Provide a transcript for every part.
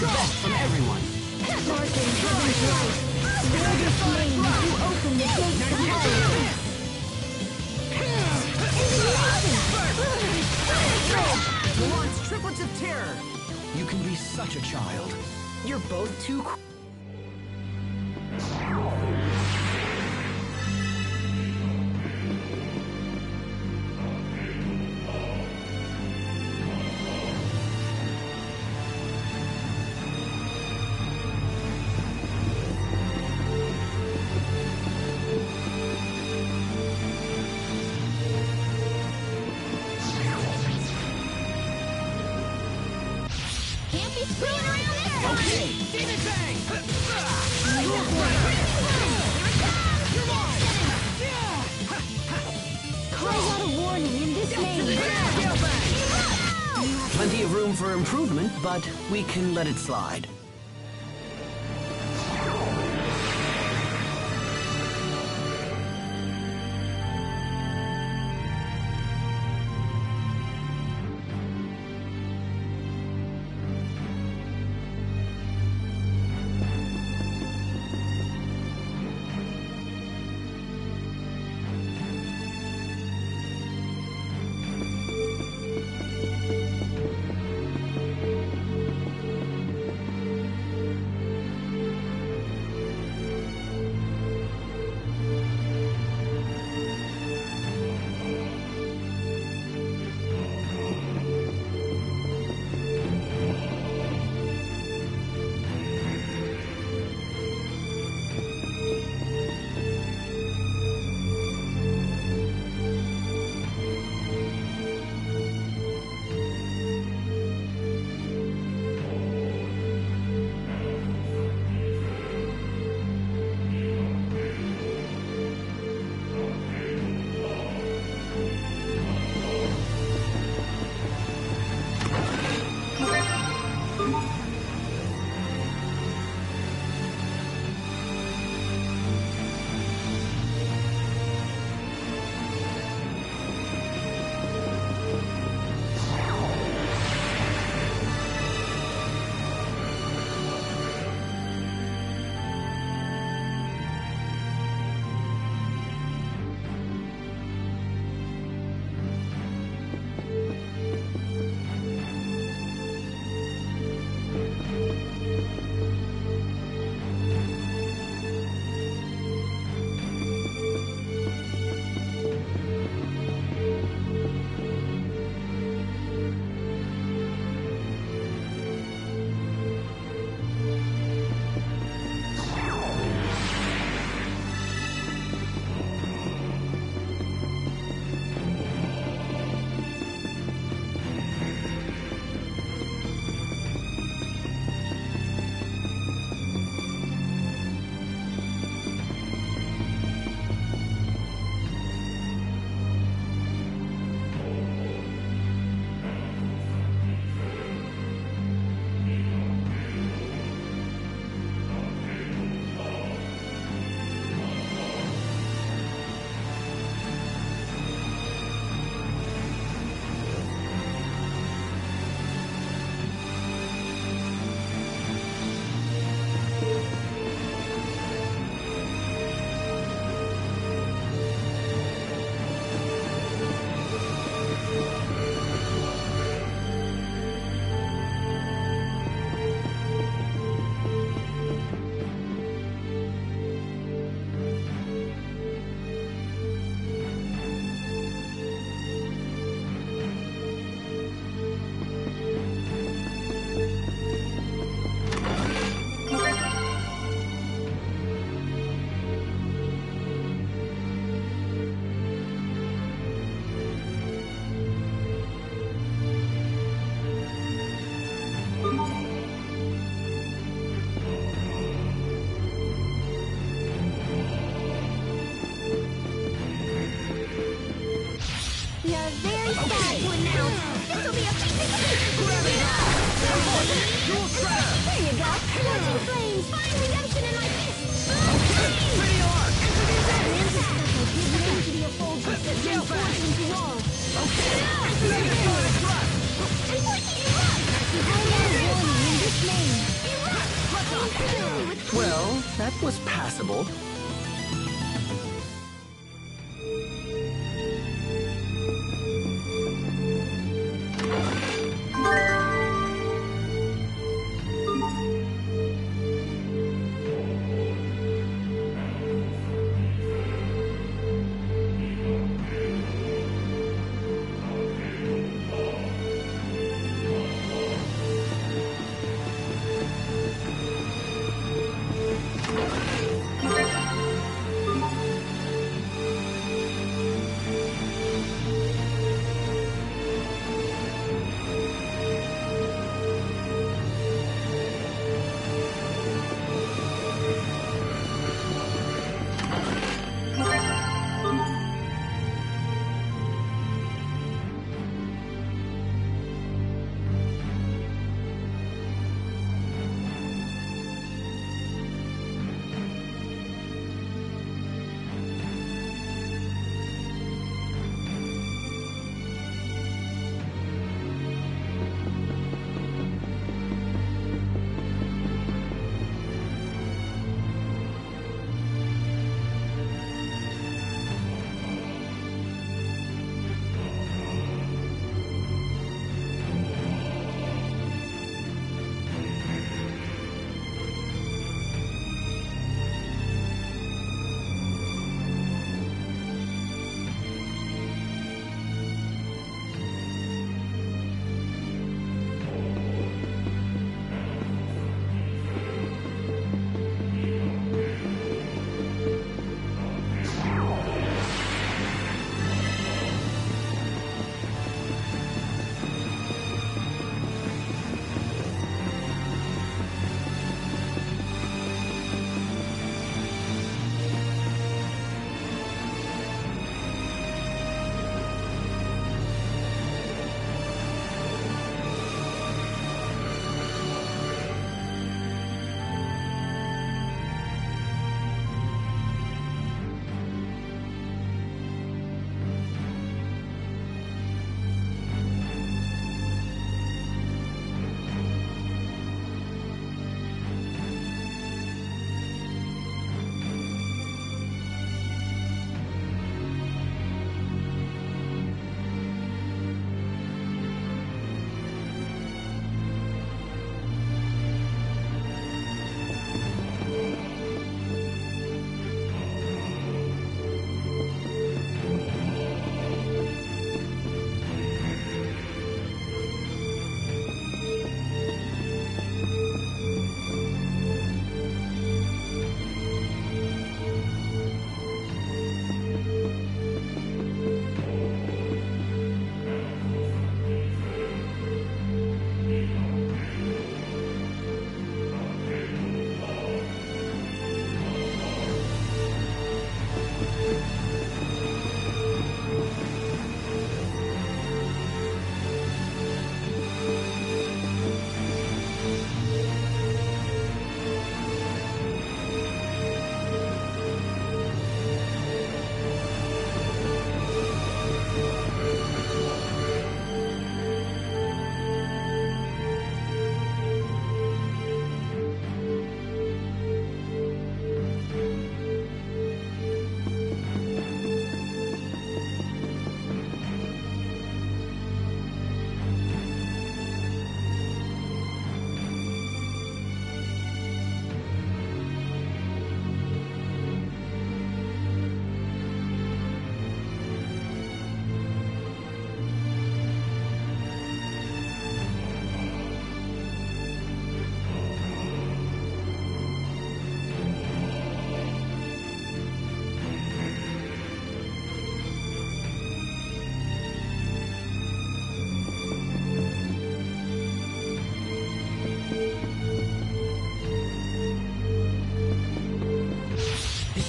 best from everyone. Sparking heaven's light. Wield your flame as you open the gates of hell. The launch triplets of terror. You can be such a child. You're both too cool. Can't be screwing around this time! Okay, Demon Bang! Cries out a warning in this name. Plenty of room for improvement, but we can let it slide. That was passable.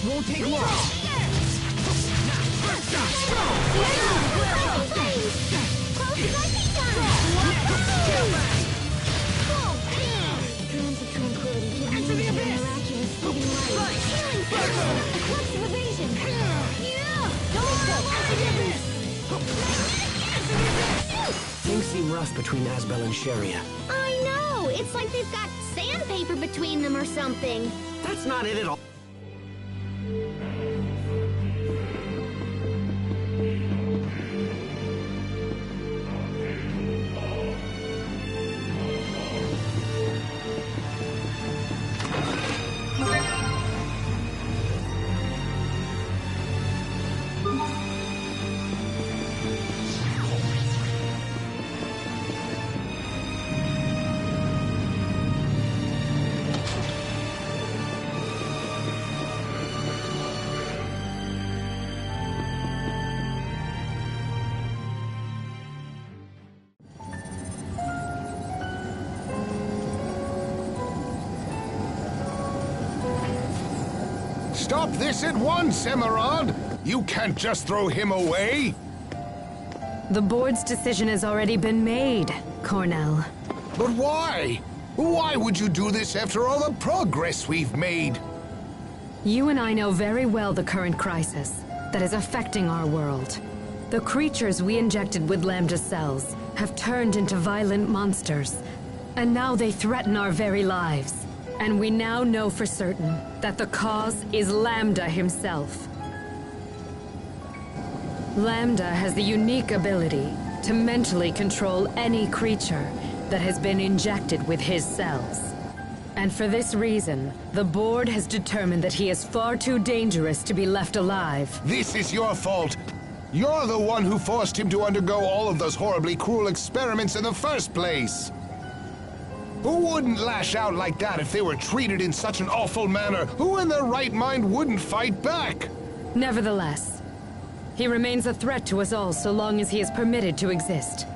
won't take long. Things seem rough between Asbel and Sharia. I know! It's like they've got sandpaper paper between them or something. That's not it at all. Stop this at once, Emerald! You can't just throw him away! The board's decision has already been made, Cornell. But why? Why would you do this after all the progress we've made? You and I know very well the current crisis that is affecting our world. The creatures we injected with Lambda cells have turned into violent monsters, and now they threaten our very lives. And we now know for certain that the cause is Lambda himself. Lambda has the unique ability to mentally control any creature that has been injected with his cells. And for this reason, the board has determined that he is far too dangerous to be left alive. This is your fault! You're the one who forced him to undergo all of those horribly cruel experiments in the first place! Who wouldn't lash out like that if they were treated in such an awful manner? Who in their right mind wouldn't fight back? Nevertheless, he remains a threat to us all so long as he is permitted to exist.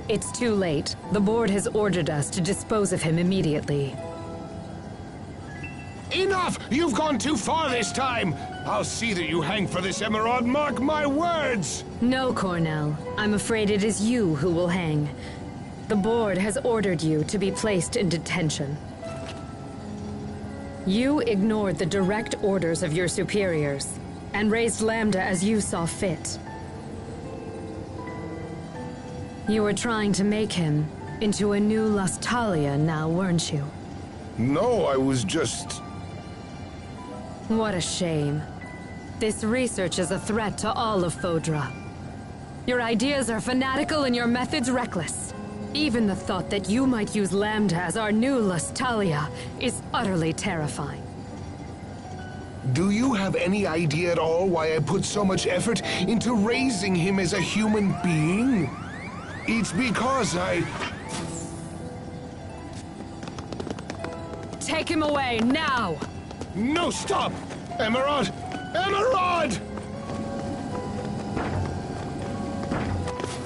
It's too late. The board has ordered us to dispose of him immediately. Enough! You've gone too far this time! I'll see that you hang for this, Emerald, mark my words! No, Cornell. I'm afraid it is you who will hang. The board has ordered you to be placed in detention. You ignored the direct orders of your superiors, and raised Lambda as you saw fit. You were trying to make him into a new Lustalia now, weren't you? No, I was just... What a shame. This research is a threat to all of Fodra. Your ideas are fanatical and your methods reckless. Even the thought that you might use Lambda as our new Lustalia is utterly terrifying. Do you have any idea at all why I put so much effort into raising him as a human being? It's because I... Take him away, now! No, stop! Emerald! Emerald!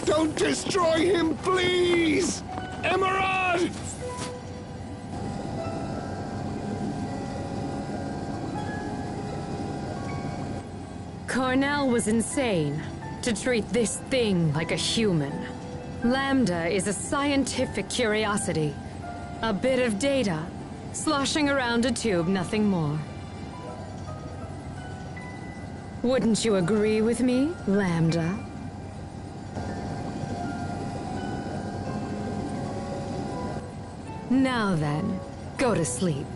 Don't destroy him, please! Emerald! Cornell was insane to treat this thing like a human. Lambda is a scientific curiosity. A bit of data, sloshing around a tube, nothing more. Wouldn't you agree with me, Lambda? Now then, go to sleep.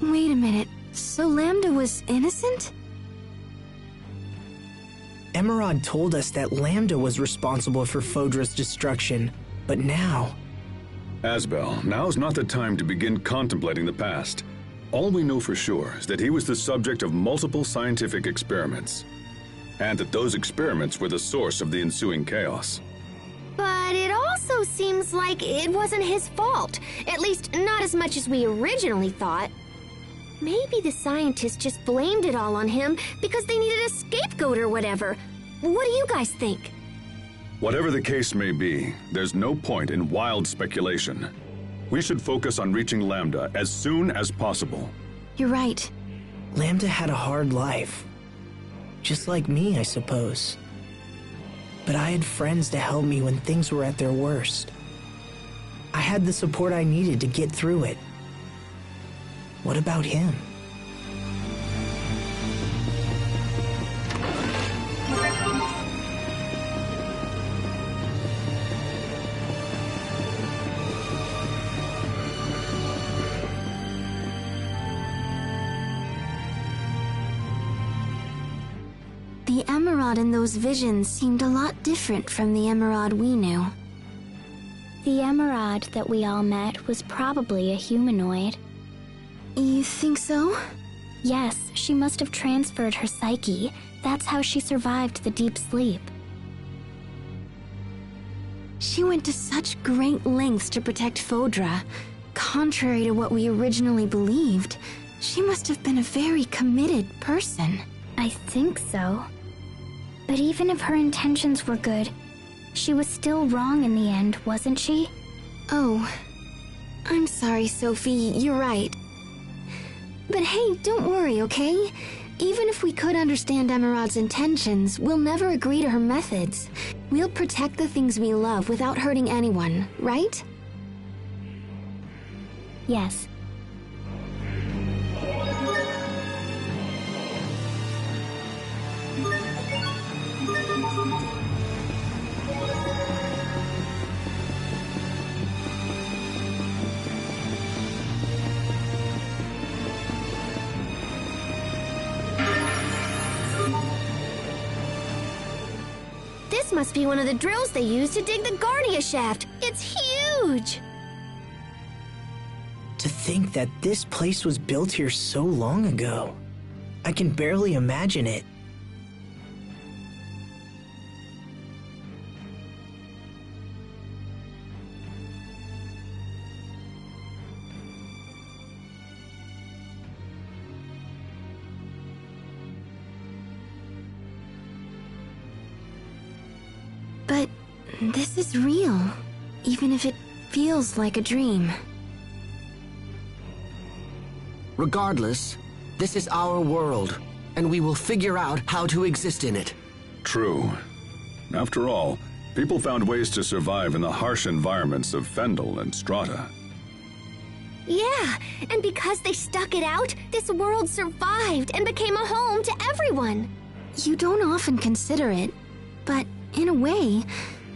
Wait a minute. So Lambda was innocent? Emerald told us that Lambda was responsible for Fodra's destruction, but now... Asbel, now's not the time to begin contemplating the past. All we know for sure is that he was the subject of multiple scientific experiments, and that those experiments were the source of the ensuing chaos. But it also seems like it wasn't his fault. At least, not as much as we originally thought. Maybe the scientists just blamed it all on him because they needed a scapegoat or whatever. What do you guys think? Whatever the case may be, there's no point in wild speculation. We should focus on reaching Lambda as soon as possible. You're right. Lambda had a hard life. Just like me, I suppose. But I had friends to help me when things were at their worst. I had the support I needed to get through it. What about him? The Emerald in those visions seemed a lot different from the Emerald we knew. The Emerald that we all met was probably a humanoid. You think so? Yes, she must have transferred her psyche. That's how she survived the deep sleep. She went to such great lengths to protect Fodra. Contrary to what we originally believed, she must have been a very committed person. I think so. But even if her intentions were good, she was still wrong in the end, wasn't she? Oh, I'm sorry, Sophie, you're right. But hey, don't worry, okay? Even if we could understand Emerald's intentions, we'll never agree to her methods. We'll protect the things we love without hurting anyone, right? Yes. This must be one of the drills they use to dig the Guardia shaft. It's huge! To think that this place was built here so long ago. I can barely imagine it. But this is real, even if it feels like a dream. Regardless, this is our world, and we will figure out how to exist in it. True. After all, people found ways to survive in the harsh environments of Fendel and Strata. Yeah, and because they stuck it out, this world survived and became a home to everyone. You don't often consider it, but in a way,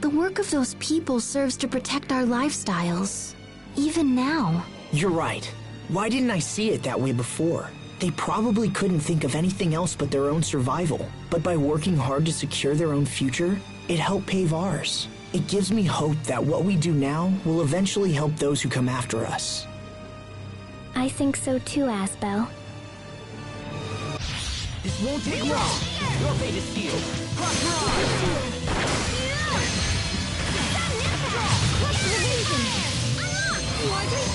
the work of those people serves to protect our lifestyles, even now. You're right. Why didn't I see it that way before? They probably couldn't think of anything else but their own survival. But by working hard to secure their own future, it helped pave ours. It gives me hope that what we do now will eventually help those who come after us. I think so too, Asbel. This won't take long. Your fate is sealed. Cross your arms. What's the reason? Very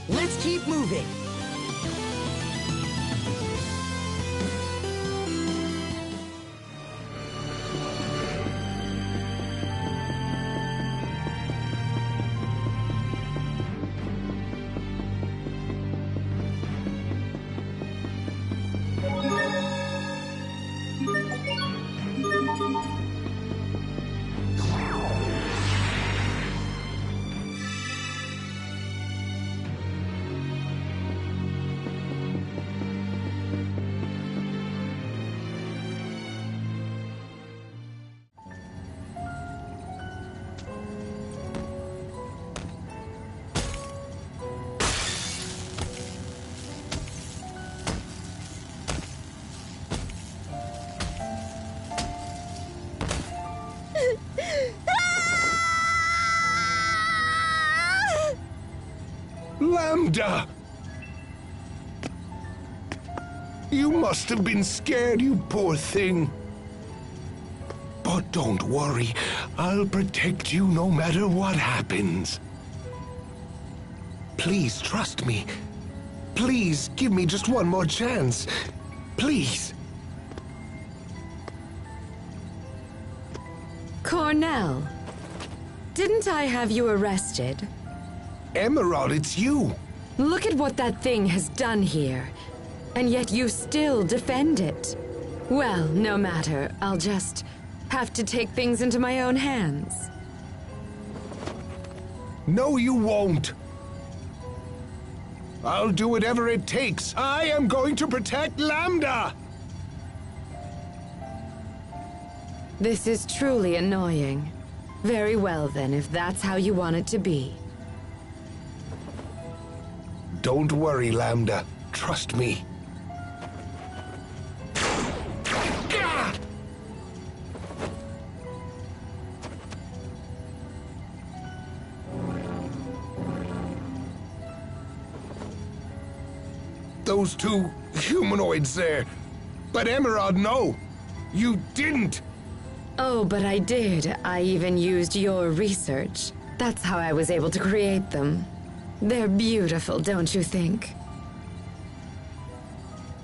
Let's keep moving. Lambda! You must have been scared, you poor thing. But don't worry, I'll protect you no matter what happens. Please trust me. Please give me just one more chance. Please. Cornell, didn't I have you arrested? Emerald, it's you. Look at what that thing has done here. And yet you still defend it. Well, no matter. I'll just have to take things into my own hands. No, you won't. I'll do whatever it takes. I am going to protect Lambda! This is truly annoying. Very well then, if that's how you want it to be. Don't worry, Lambda. Trust me. Those two humanoids there. But Emerald, no. You didn't. Oh, but I did. I even used your research. That's how I was able to create them. They're beautiful, don't you think?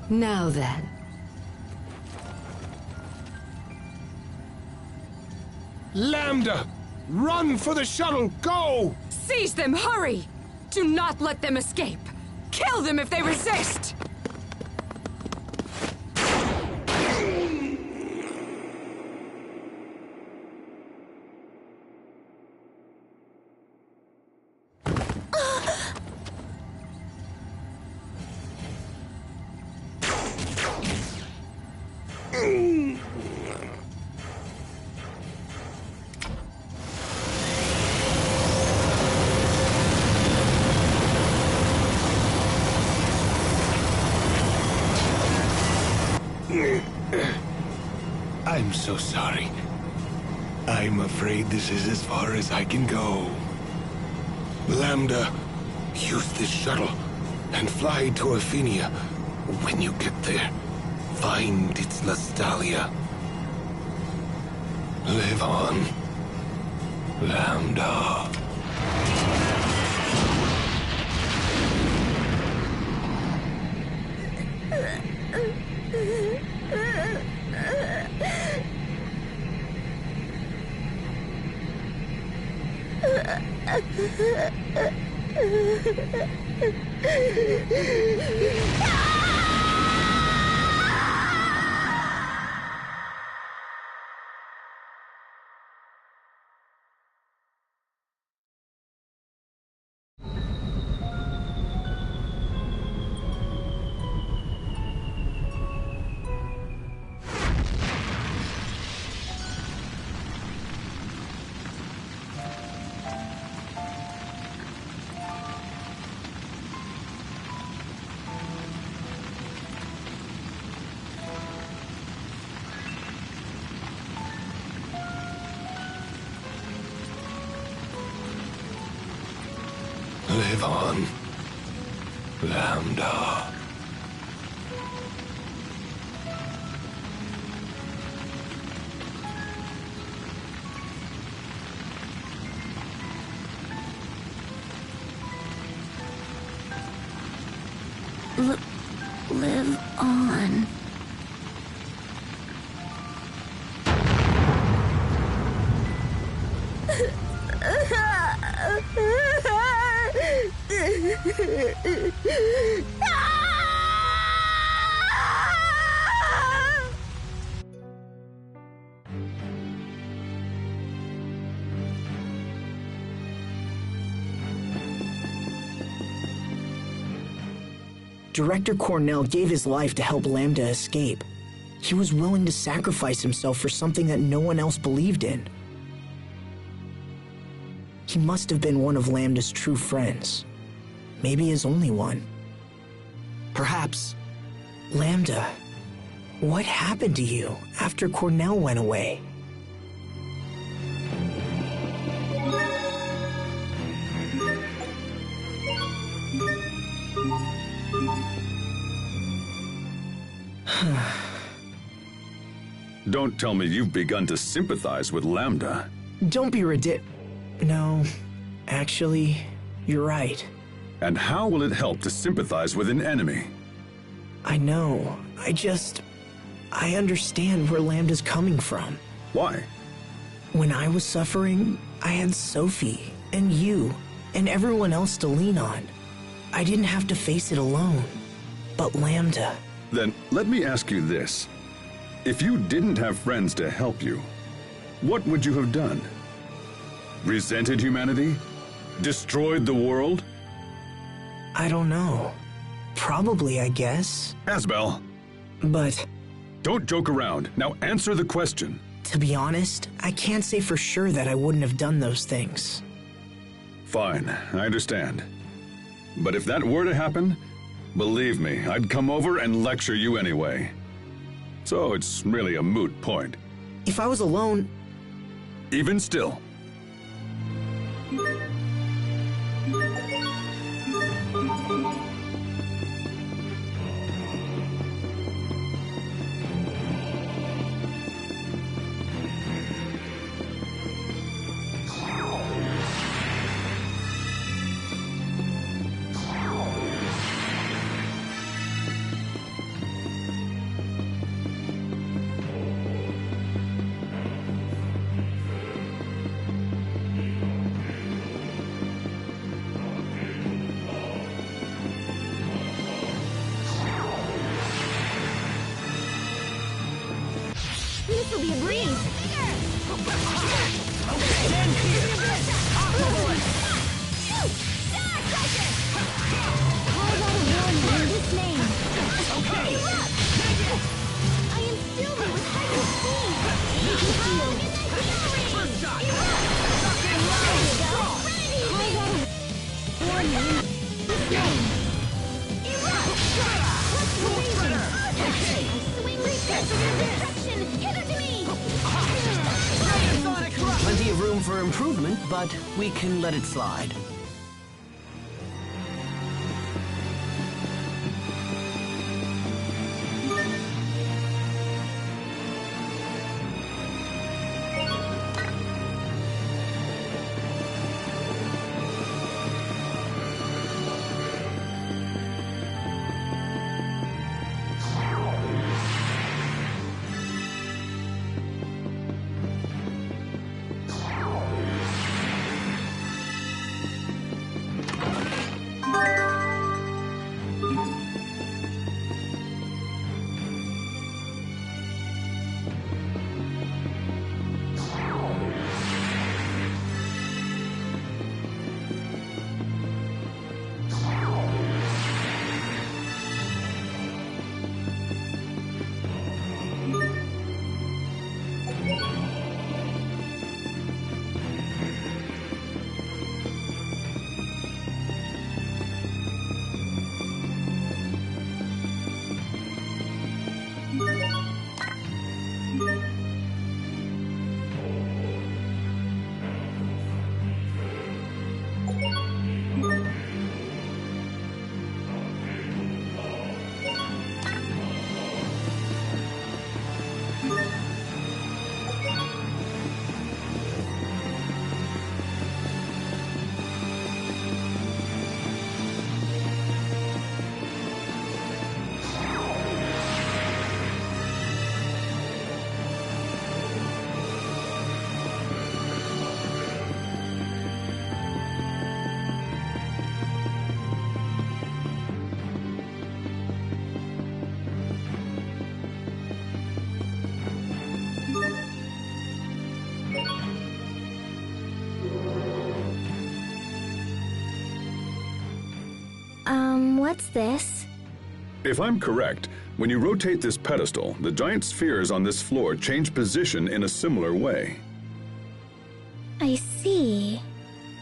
Now then. Lambda! Run for the shuttle! Go! Seize them! Hurry! Do not let them escape! Kill them if they resist! I'm so sorry. I'm afraid this is as far as I can go. Lambda, use this shuttle and fly to Athenia. When you get there, find its Nostalgia. Live on, Lambda. Live on, Lambda. Live on. Director Cornell gave his life to help Lambda escape. He was willing to sacrifice himself for something that no one else believed in. He must have been one of Lambda's true friends. Maybe his only one. Perhaps... Lambda, what happened to you after Cornell went away? Don't tell me you've begun to sympathize with Lambda. Don't be No, actually, you're right. And how will it help to sympathize with an enemy? I know. I understand where Lambda's coming from. Why? When I was suffering, I had Sophie and you and everyone else to lean on. I didn't have to face it alone. But Lambda... Then let me ask you this. If you didn't have friends to help you, what would you have done? Resented humanity? Destroyed the world? I don't know. Probably, I guess. Asbel! But... Don't joke around. Now answer the question. To be honest, I can't say for sure that I wouldn't have done those things. Fine, I understand. But if that were to happen, believe me, I'd come over and lecture you anyway. So it's really a moot point. If I was alone... Even still. This will be a breeze. Stand here. Call out a warning in this name. Okay. I am filled with heightened speed. First shot. Call out a warning in this name. Okay. Swing reflex in your direction. Hither to me. Sonic Rush. Plenty of room for improvement, but we can let it slide. What's this? If I'm correct, when you rotate this pedestal, the giant spheres on this floor change position in a similar way. I see.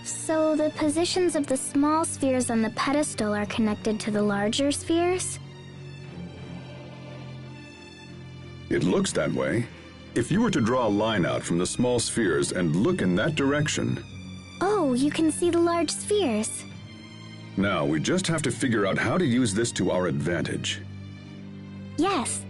So the positions of the small spheres on the pedestal are connected to the larger spheres? It looks that way. If you were to draw a line out from the small spheres and look in that direction... Oh, you can see the large spheres. Now, we just have to figure out how to use this to our advantage. Yes.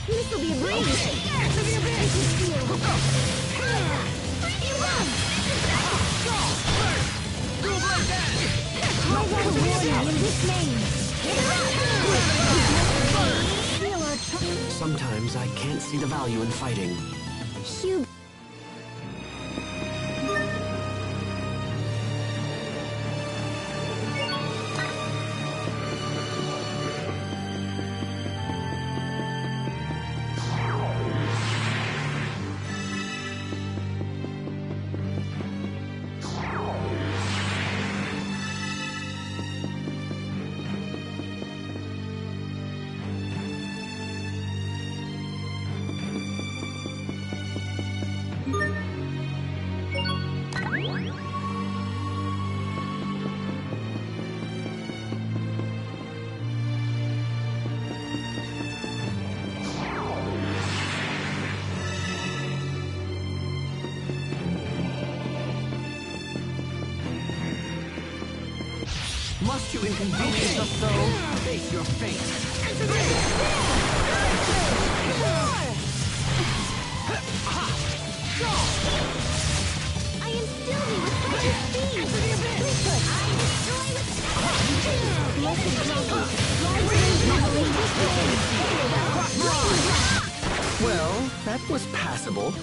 This will be a breeze! To the abyss! I got a warning in this name! Sometimes I can't see the value in fighting. Hugh. Must you inconvenience us so? Face your fate. I am Sylvie with Fire Speed! I destroy with Well, that was passable.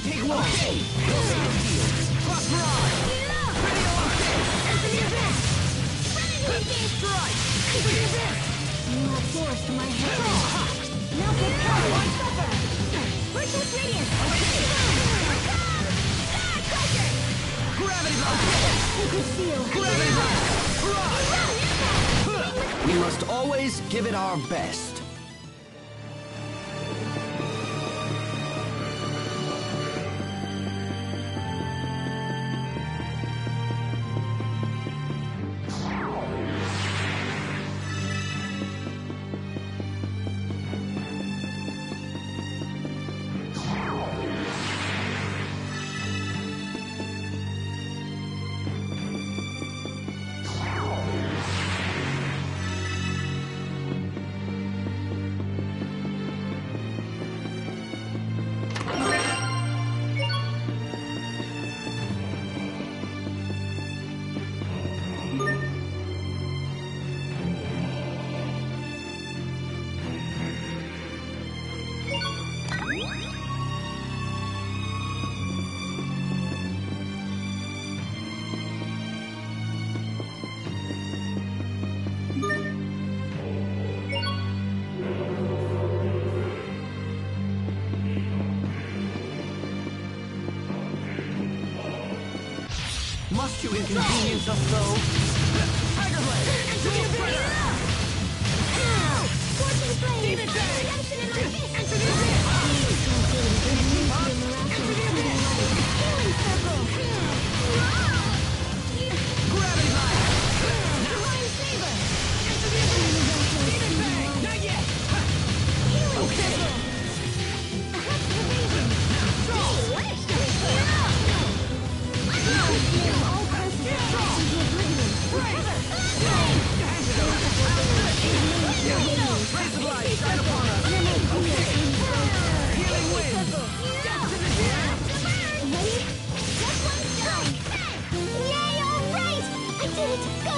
won't take long. Okay. We'll see the field. Cross rod. Ready on. Enter the abyss. Strike. Enter the abyss. You are forced to my hand. Now get power. Virtuous radiance. Gravity block. Sacred seal. Gravity block. We must always give it our best. Must you inconvenience us though? Tiger Blade! Enter the abyss! Scorching flame. Demon Tag! Redemption in my fist. Enter the abyss! Enter the abyss! Healing circle. Gravity Light! Divine saber. Enter the abyss! Demon Tag! Not yet! Healing Okay. circle. Evasion. All curses into oblivion. Raise the light! Shine upon us! Healing wind! Death to the deer! Ready? Just one strike! Yay, all right! I did it!